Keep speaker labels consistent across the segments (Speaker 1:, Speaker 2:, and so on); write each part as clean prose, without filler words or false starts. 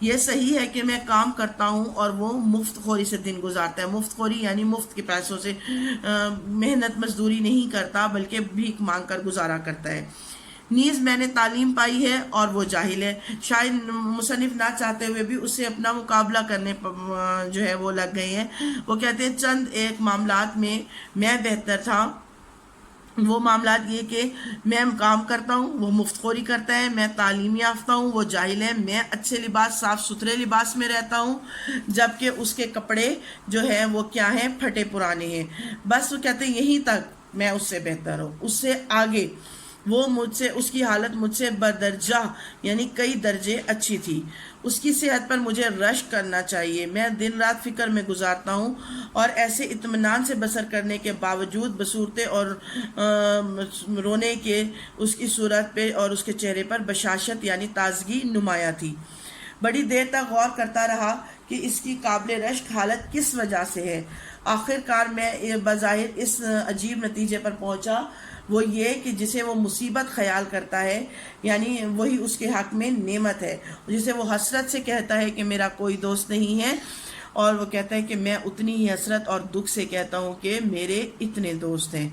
Speaker 1: یہ صحیح ہے کہ میں کام کرتا ہوں اور وہ مفت خوری سے دن گزارتا ہے. مفت خوری یعنی مفت کے پیسوں سے محنت مزدوری نہیں کرتا بلکہ بھیک مانگ کر گزارا کرتا ہے. نیز میں نے تعلیم پائی ہے اور وہ جاہل ہے. شاید مصنف نہ چاہتے ہوئے بھی اس سے اپنا مقابلہ کرنے جو ہے وہ لگ گئے ہیں. وہ کہتے ہیں چند ایک معاملات میں بہتر تھا. وہ معاملات یہ کہ میں کام کرتا ہوں، وہ مفت خوری کرتا ہے. میں تعلیم یافتہ ہوں، وہ جاہل ہے. میں اچھے لباس، صاف ستھرے لباس میں رہتا ہوں، جبکہ اس کے کپڑے جو ہیں وہ کیا ہیں، پھٹے پرانے ہیں. بس وہ کہتے ہیں یہیں تک میں اس سے بہتر ہوں، اس سے آگے وہ مجھ سے، اس کی حالت مجھ سے بدرجہ یعنی کئی درجے اچھی تھی. اس کی صحت پر مجھے رشک کرنا چاہیے. میں دن رات فکر میں گزارتا ہوں اور ایسے اطمینان سے بسر کرنے کے باوجود بصورتیں اور رونے کے اس کی صورت پہ اور اس کے چہرے پر بشاشت یعنی تازگی نمایاں تھی. بڑی دیر تک غور کرتا رہا کہ اس کی قابل رشک حالت کس وجہ سے ہے. آخر کار میں بظاہر اس عجیب نتیجے پر پہنچا، وہ یہ کہ جسے وہ مصیبت خیال کرتا ہے یعنی وہی اس کے حق میں نعمت ہے. جسے وہ حسرت سے کہتا ہے کہ میرا کوئی دوست نہیں ہے، اور وہ کہتا ہے کہ میں اتنی ہی حسرت اور دکھ سے کہتا ہوں کہ میرے اتنے دوست ہیں.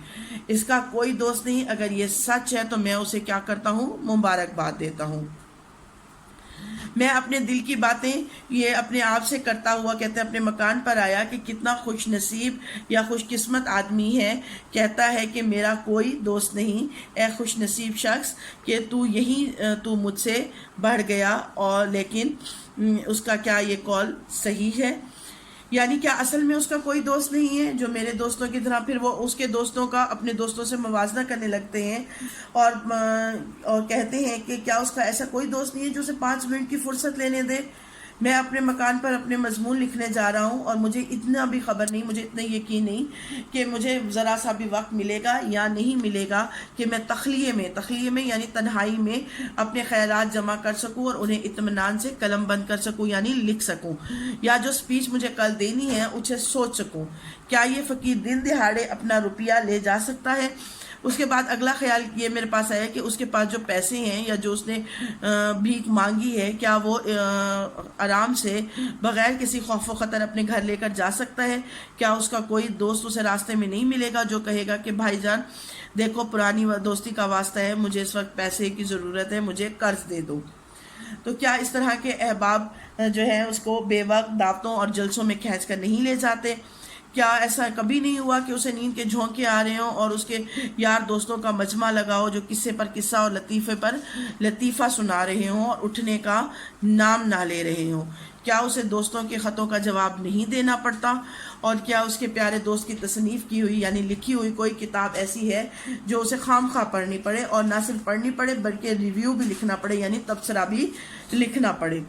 Speaker 1: اس کا کوئی دوست نہیں. اگر یہ سچ ہے تو میں اسے کیا کرتا ہوں، مبارکباد دیتا ہوں. میں اپنے دل کی باتیں یہ اپنے آپ سے کرتا ہوا کہتے ہیں اپنے مکان پر آیا کہ کتنا خوش نصیب یا خوش قسمت آدمی ہے، کہتا ہے کہ میرا کوئی دوست نہیں. اے خوش نصیب شخص کہ تو مجھ سے بڑھ گیا. اور لیکن اس کا کیا یہ قول صحیح ہے؟ یعنی کیا اصل میں اس کا کوئی دوست نہیں ہے جو میرے دوستوں کی طرح پھر وہ اس کے دوستوں کا اپنے دوستوں سے موازنہ کرنے لگتے ہیں اور کہتے ہیں کہ کیا اس کا ایسا کوئی دوست نہیں ہے جو اسے 5 منٹ کی فرصت لینے دے. میں اپنے مکان پر اپنے مضمون لکھنے جا رہا ہوں اور مجھے اتنا بھی خبر نہیں، مجھے اتنا یقین نہیں کہ مجھے ذرا سا بھی وقت ملے گا یا نہیں ملے گا کہ میں تخلیے میں یعنی تنہائی میں اپنے خیالات جمع کر سکوں اور انہیں اطمینان سے قلم بند کر سکوں یعنی لکھ سکوں، یا جو سپیچ مجھے کل دینی ہے اسے سوچ سکوں. کیا یہ فقیر دن دہاڑے اپنا روپیہ لے جا سکتا ہے؟ اس کے بعد اگلا خیال یہ میرے پاس آیا کہ اس کے پاس جو پیسے ہیں یا جو اس نے بھیک مانگی ہے، کیا وہ آرام سے بغیر کسی خوف و خطر اپنے گھر لے کر جا سکتا ہے؟ کیا اس کا کوئی دوست اسے راستے میں نہیں ملے گا جو کہے گا کہ بھائی جان دیکھو پرانی دوستی کا واسطہ ہے، مجھے اس وقت پیسے کی ضرورت ہے، مجھے قرض دے دو. تو کیا اس طرح کے احباب جو ہیں اس کو بے وقت دعوتوں اور جلسوں میں کھینچ کر نہیں لے جاتے؟ کیا ایسا کبھی نہیں ہوا کہ اسے نیند کے جھونکے آ رہے ہوں اور اس کے یار دوستوں کا مجمع لگاؤ جو قصے پر قصہ اور لطیفے پر لطیفہ سنا رہے ہوں اور اٹھنے کا نام نہ لے رہے ہوں؟ کیا اسے دوستوں کے خطوں کا جواب نہیں دینا پڑتا؟ اور کیا اس کے پیارے دوست کی تصنیف کی ہوئی یعنی لکھی ہوئی کوئی کتاب ایسی ہے جو اسے خام خواہ پڑھنی پڑے، اور نہ صرف پڑھنی پڑے بلکہ ریویو بھی لکھنا پڑے یعنی تبصرہ بھی لکھنا پڑے؟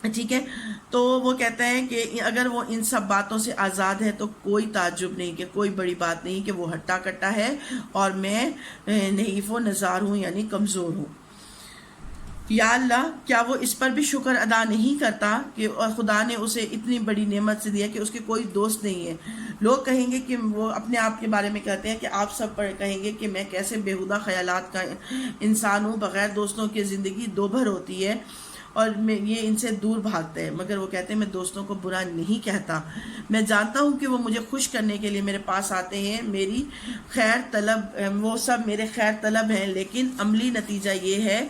Speaker 1: ٹھیک ہے. تو وہ کہتے ہیں کہ اگر وہ ان سب باتوں سے آزاد ہے تو کوئی تعجب نہیں، کہ کوئی بڑی بات نہیں کہ وہ ہٹا کٹا ہے اور میں نحیف و نزار ہوں یعنی کمزور ہوں. یا اللہ، کیا وہ اس پر بھی شکر ادا نہیں کرتا کہ خدا نے اسے اتنی بڑی نعمت سے دیا کہ اس کے کوئی دوست نہیں ہے؟ لوگ کہیں گے کہ وہ اپنے آپ کے بارے میں کہتے ہیں کہ آپ سب پر کہیں گے کہ میں کیسے بیہودہ خیالات کا انسان ہوں، بغیر دوستوں کی زندگی دوبھر ہوتی ہے اور یہ ان سے دور بھاگتے ہیں. مگر وہ کہتے ہیں میں دوستوں کو برا نہیں کہتا، میں جانتا ہوں کہ وہ مجھے خوش کرنے کے لیے میرے پاس آتے ہیں، میری خیر طلب، وہ سب میرے خیر طلب ہیں، لیکن عملی نتیجہ یہ ہے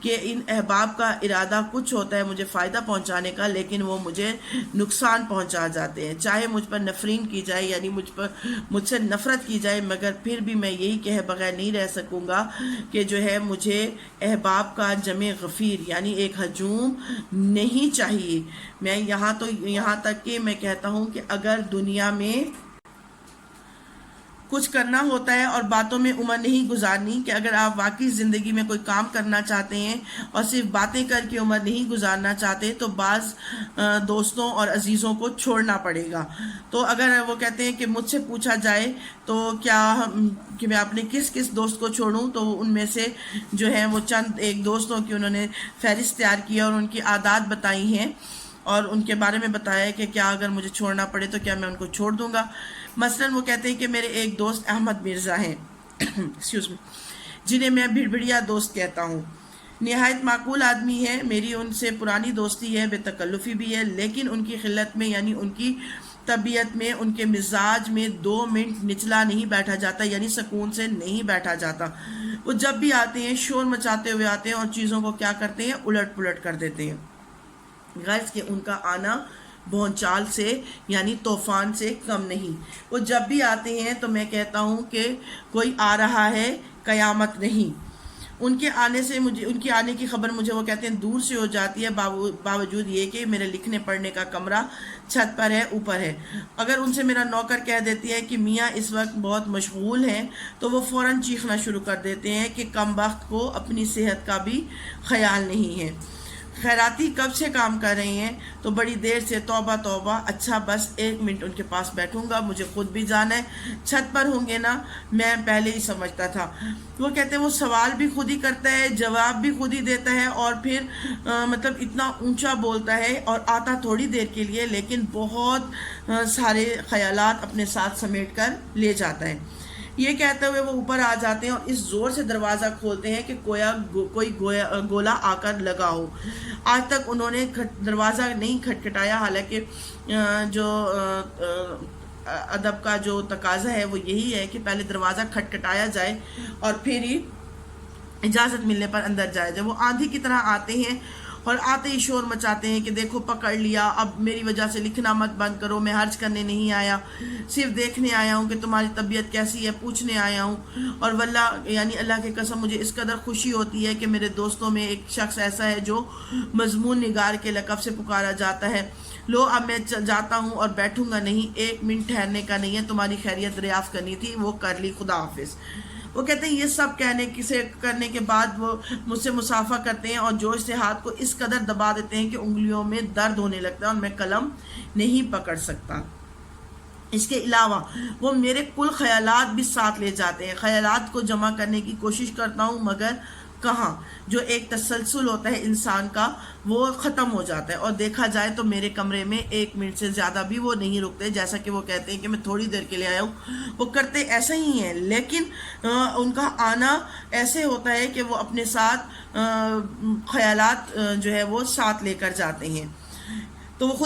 Speaker 1: کہ ان احباب کا ارادہ کچھ ہوتا ہے مجھے فائدہ پہنچانے کا، لیکن وہ مجھے نقصان پہنچا جاتے ہیں. چاہے مجھ پر نفرین کی جائے یعنی مجھ سے نفرت کی جائے، مگر پھر بھی میں یہی کہے بغیر نہیں رہ سکوں گا کہ جو ہے مجھے احباب کا جمع غفیر یعنی ایک ہجوم نہیں چاہیے. میں یہاں تک کہ میں کہتا ہوں کہ اگر دنیا میں کچھ کرنا ہوتا ہے اور باتوں میں عمر نہیں گزارنی، کہ اگر آپ واقعی زندگی میں کوئی کام کرنا چاہتے ہیں اور صرف باتیں کر کے عمر نہیں گزارنا چاہتے تو بعض دوستوں اور عزیزوں کو چھوڑنا پڑے گا. تو اگر وہ کہتے ہیں کہ مجھ سے پوچھا جائے تو کیا کہ میں اپنے کس دوست کو چھوڑوں، تو ان میں سے جو ہیں وہ چند ایک دوستوں کی انہوں نے فہرست تیار کی اور ان کی عادات بتائی ہیں اور ان کے بارے میں بتایا ہے کہ کیا اگر مجھے چھوڑنا پڑے تو کیا میں ان کو چھوڑ دوں گا. مثلا وہ کہتے ہیں کہ میرے ایک دوست احمد مرزا ہیں جنہیں میں بھڑبھڑیا دوست کہتا ہوں. نہایت معقول آدمی ہے، میری ان سے پرانی دوستی ہے، بے تکلفی بھی ہے، لیکن ان کی خلت میں یعنی ان کی طبیعت میں، ان کے مزاج میں 2 منٹ نچلا نہیں بیٹھا جاتا، یعنی سکون سے نہیں بیٹھا جاتا۔ وہ جب بھی آتے ہیں شور مچاتے ہوئے آتے ہیں اور چیزوں کو کیا کرتے ہیں، الٹ پلٹ کر دیتے ہیں۔ غرض کہ ان کا آنا بھونچال سے یعنی طوفان سے کم نہیں۔ وہ جب بھی آتے ہیں تو میں کہتا ہوں کہ کوئی آ رہا ہے، قیامت نہیں۔ ان کے آنے سے ان کی آنے کی خبر مجھے وہ کہتے ہیں دور سے ہو جاتی ہے، باوجود یہ کہ میرے لکھنے پڑھنے کا کمرہ چھت پر ہے، اوپر ہے۔ اگر ان سے میرا نوکر کہہ دیتی ہے کہ میاں اس وقت بہت مشغول ہیں، تو وہ فوراً چیخنا شروع کر دیتے ہیں کہ کم بخت کو اپنی صحت کا بھی خیال نہیں ہے۔ خیراتی کب سے کام کر رہے ہیں؟ تو بڑی دیر سے۔ توبہ توبہ، اچھا بس 1 منٹ ان کے پاس بیٹھوں گا، مجھے خود بھی جانا ہے۔ چھت پر ہوں گے نا؟ میں پہلے ہی سمجھتا تھا۔ وہ کہتے ہیں وہ سوال بھی خود ہی کرتا ہے، جواب بھی خود ہی دیتا ہے، اور پھر مطلب اتنا اونچا بولتا ہے، اور آتا تھوڑی دیر کے لیے لیکن بہت سارے خیالات اپنے ساتھ سمیٹ کر لے جاتا ہے۔ یہ کہتے ہوئے وہ اوپر آ جاتے ہیں اور اس زور سے دروازہ کھولتے ہیں کہ کوئی گولا آ کر لگا ہو۔ آج تک انہوں نے دروازہ نہیں کھٹکھٹایا، حالانکہ جو ادب کا جو تقاضا ہے وہ یہی ہے کہ پہلے دروازہ کھٹکھٹایا جائے اور پھر ہی اجازت ملنے پر اندر جایا جائے۔ وہ آندھی کی طرح آتے ہیں اور آتے ہی شور مچاتے ہیں کہ دیکھو پکڑ لیا، اب میری وجہ سے لکھنا مت بند کرو، میں حرج کرنے نہیں آیا، صرف دیکھنے آیا ہوں کہ تمہاری طبیعت کیسی ہے، پوچھنے آیا ہوں۔ اور واللہ یعنی اللہ کی قسم مجھے اس قدر خوشی ہوتی ہے کہ میرے دوستوں میں ایک شخص ایسا ہے جو مضمون نگار کے لقب سے پکارا جاتا ہے۔ لو اب میں جاتا ہوں اور بیٹھوں گا نہیں، 1 منٹ ٹھہرنے کا نہیں ہے، تمہاری خیریت دریافت کرنی تھی، وہ کر لی، خدا حافظ۔ وہ کہتے ہیں یہ سب کرنے کے بعد وہ مجھ سے مصافحہ کرتے ہیں اور جوش سے ہاتھ کو اس قدر دبا دیتے ہیں کہ انگلیوں میں درد ہونے لگتا ہے اور میں قلم نہیں پکڑ سکتا۔ اس کے علاوہ وہ میرے کل خیالات بھی ساتھ لے جاتے ہیں۔ خیالات کو جمع کرنے کی کوشش کرتا ہوں مگر کہاں، جو ایک تسلسل ہوتا ہے انسان کا وہ ختم ہو جاتا ہے، اور دیکھا جائے تو میرے کمرے میں 1 منٹ سے زیادہ بھی وہ نہیں رکتے، جیسا کہ وہ کہتے ہیں کہ میں تھوڑی دیر کے لیے آیا ہوں۔ وہ کرتے ایسا ہی ہیں، لیکن ان کا آنا ایسے ہوتا ہے کہ وہ اپنے ساتھ خیالات جو ہے وہ ساتھ لے کر جاتے ہیں۔ تو وہ خود